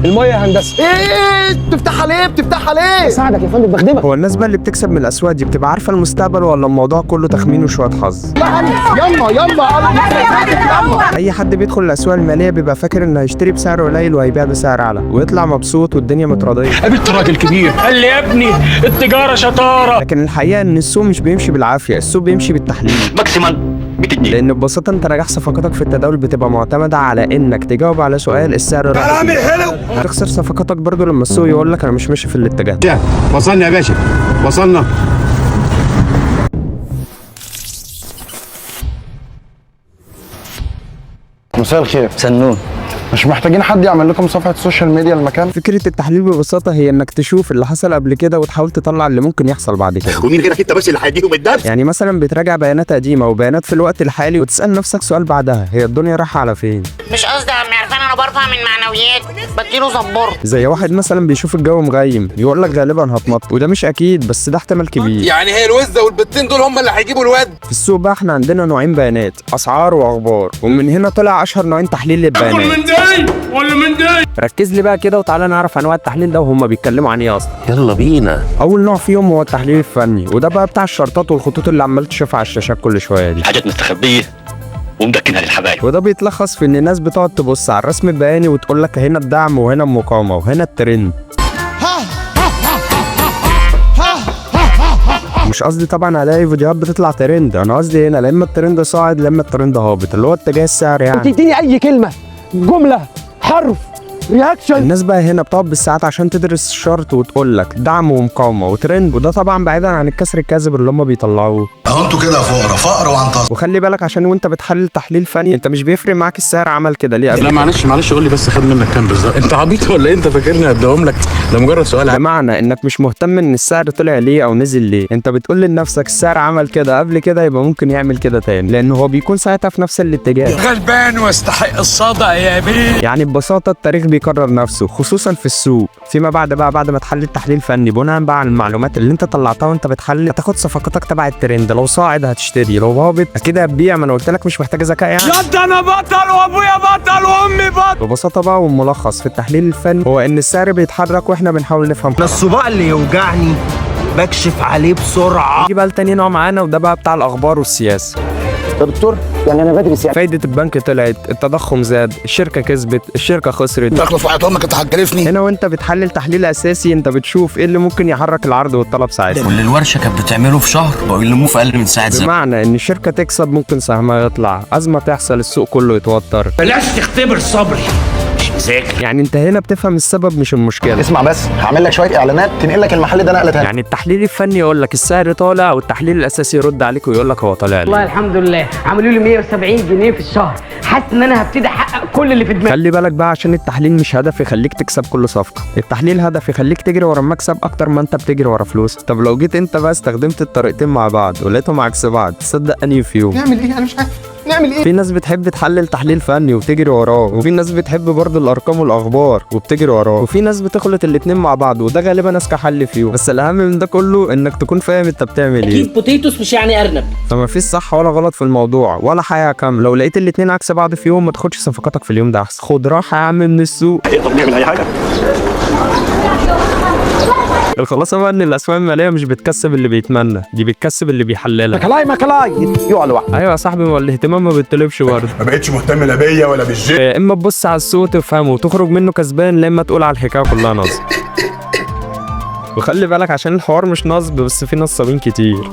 الميه يا هندسه. ايه بتفتحها ليه؟ بتفتحها ليه؟ بساعدك يا فندم، بخدمك. هو الناس بقى اللي بتكسب من الاسواق دي بتبقى عارفه المستقبل ولا الموضوع كله تخمين وشويه حظ؟ يلا يلا. اي حد بيدخل الاسواق الماليه بيبقى فاكر انه هيشتري بسعر قليل وهيبيع بسعر اعلى ويطلع مبسوط والدنيا متراضيه. قابلت راجل كبير قال لي يا ابني التجاره شطاره. لكن الحقيقه ان السوق مش بيمشي بالعافيه، السوق بيمشي بالتحليل. ماكسيمال 100 جنيه. لان ببساطه انت نجاح صفقاتك في التداول بتبقى معتمده على انك تجاوب على سؤال السعر كلامي حلو. هتخسر صفقاتك برضو لما السوق يقول لك انا مش ماشي في الاتجاه ده. وصلنا يا باشا، وصلنا. مساء الخير. سنون. مش محتاجين حد يعمل لكم صفحه سوشيال ميديا المكان؟ فكره التحليل ببساطه هي انك تشوف اللي حصل قبل كده وتحاول تطلع اللي ممكن يحصل بعد كده. ومين غيرك انت بس اللي هيديهم الدرس؟ يعني مثلا بتراجع بيانات قديمه وبيانات في الوقت الحالي وتسال نفسك سؤال بعدها، هي الدنيا رايحه على فين؟ مش قصدي يا عم عرفان، انا برفع من معنويات بديله زبور. زي واحد مثلا بيشوف الجو مغيم يقول لك غالبا هتمطر، وده مش اكيد بس ده احتمال كبير. يعني هي الوزه والبتين دول هم اللي هيجيبوا الواد. في السوق بقى احنا عندنا نوعين بيانات، اسعار واخبار، ومن هنا طلع اشهر نوعين تحليل للبيانات. من داي ولا من داي؟ ركز لي بقى كده وتعالى نعرف انواع التحليل ده وهم بيتكلموا عن ايه اصلا. يلا بينا. اول نوع فيهم هو التحليل الفني، وده بقى بتاع الشرطات والخطوط اللي عمال تشوفها على الشاشات كل شويه دي. حاجات مستخبيه ومدكنها للحبايب. وده بيتلخص في ان الناس بتقعد تبص على الرسم البياني وتقول لك هنا الدعم وهنا المقاومه وهنا الترند. مش قصدي طبعا الاقي فيديوهات بتطلع ترند، انا قصدي هنا لما الترند صاعد لما الترند هابط، اللي هو اتجاه السعر يعني. تديني اي كلمه، جمله، حرف، رياكشن. الناس بقى هنا بتقعد بالساعات عشان تدرس الشرط وتقول لك دعم ومقاومه وترند، وده طبعا بعيدا عن الكسر الكاذب اللي هم بيطلعوه. اهو انتوا كده فقر وعنطر. وخلي بالك عشان وانت بتحلل تحليل فني انت مش بيفرق معاك السعر عمل كده ليه. لا معلش قول لي بس خد منك كام بالظبط؟ انت عبيط ولا انت فاكرني اديهم لك؟ ده مجرد سؤال. بمعنى انك مش مهتم ان السعر طلع ليه او نزل ليه، انت بتقول لنفسك السعر عمل كده قبل كده يبقى ممكن يعمل كده تاني، لان هو بيكون ساعتها في نفس الاتجاه. غلبان واستحق الصدى يا بيه. يعني ببساطه التاريخ بيكرر نفسه خصوصا في السوق. فيما بعد بقى بعد ما تحلل تحليل فني بناء بقى على المعلومات اللي انت طلعتها وانت بتحلل، هتاخد صفقاتك تبع الترند، لو صاعد هتشتري، لو هابط اكيد هتبيع. ما انا قلت لك مش محتاجه ذكاء يعني. يا انا بطل وابويا بطل وامي بطل. ببساطه بقى والملخص في التحليل الفني هو ان السعر بيتحرك واحنا بنحاول نفهم. انا الصباع اللي يوجعني بكشف عليه بسرعه. يجي بقى لتاني نوع معانا وده بقى بتاع الاخبار والسياسه. يا دكتور يعني انا بدرس يعني. فايدة البنك طلعت، التضخم زاد، الشركة كسبت، الشركة خسرت. داخله في وقت امك انت هتجرفني. هنا وانت بتحلل تحليل اساسي انت بتشوف ايه اللي ممكن يحرك العرض والطلب ساعتها. واللي الورشه كانت بتعمله في شهر بقوا يلموه في اقل من ساعه زمن. بمعنى ان الشركة تكسب ممكن سهمها يطلع، ازمة تحصل السوق كله يتوتر. بلاش تختبر صبري، مش مذاكر. يعني انت هنا بتفهم السبب مش المشكلة. اسمع بس، هعمل لك شويه اعلانات تنقل لك المحل ده نقله تانيه. يعني التحليل الفني يقول لك السعر طالع والتحليل الاساسي يرد عليك ويقول لك هو طالع والله ليه. الحمد لله عملوا لي 170 جنيه في الشهر، حاسس ان انا هبتدي احقق كل اللي في دماغي. خلي بالك بقى عشان التحليل مش هدف يخليك تكسب كل صفقة، التحليل هدف يخليك تجري ورا المكسب اكتر ما انت بتجري ورا فلوس. طب لو جيت انت بقى استخدمت الطريقتين مع بعض ولقيتهم عكس بعض تصدق انهي فيهم؟ نعمل ايه؟ انا مش عارف نعمل ايه. في ناس بتحب تحلل تحليل فني وتجري وراه، وفي ناس بتحب برضه الارقام والاخبار وبتجري وراه، وفي ناس بتخلط الاتنين مع بعض وده غالبا اذكى حل فيهم. بس الاهم من ده كله انك تكون فاهم انت بتعمل ايه. اكيد بوتيتوس مش يعني ارنب. فما فيش صح ولا غلط في الموضوع ولا حاجه كامله، لو لقيت الاتنين عكس بعض في يوم ما تاخدش صفقاتك في اليوم ده احسن. خد راحه يا عم من السوق. نقدر نعمل اي حاجه. الخلاصه بقى ان الاسواق الماليه مش بتكسب اللي بيتمنى، دي بتكسب اللي بيحللها. مكلاي يقع لوحده. ايوه يا صاحبي، ما الاهتمام ما بيطلبش برضه. ما بقتش مهتم لا بيا ولا بالجيم. اما تبص على السوق تفهمه وتخرج منه كسبان، لا اما تقول على الحكايه كلها نصب. وخلي بالك عشان الحوار مش نصب بس في نصابين كتير.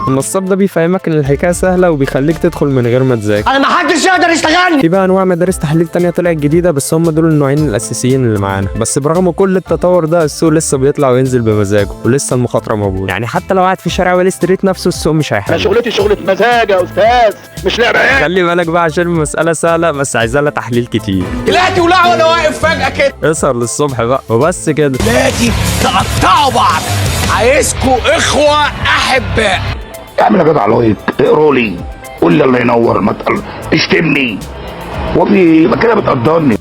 النصاب ده بيفهمك ان الحكايه سهله وبيخليك تدخل من غير ما تذاكر. انا ما حدش يقدر يشتغلني. في بقى انواع مدارس تحليل تانية طلعت جديده بس هم دول النوعين الاساسيين اللي معانا. بس برغم كل التطور ده السوق لسه بيطلع وينزل بمزاجه ولسه المخاطره موجوده. يعني حتى لو قاعد في شارع ويل ستريت نفسه السوق مش هيحل. شغلتي شغله مزاج يا استاذ، مش لعبه يعني. خلي بالك بقى عشان المساله سهله بس عايزه لها تحليل كتير. طلعت ولع وانا واقف فجاه كده. اسهر للصبح بقى وبس كده. لازم تقطعوا بعض، عايزكوا اخوه احباء. اعمل يا جدع لايك، اقرا لي، قول لي الله ينور، ما اشتمني وفي يبقى كده بتقدرني.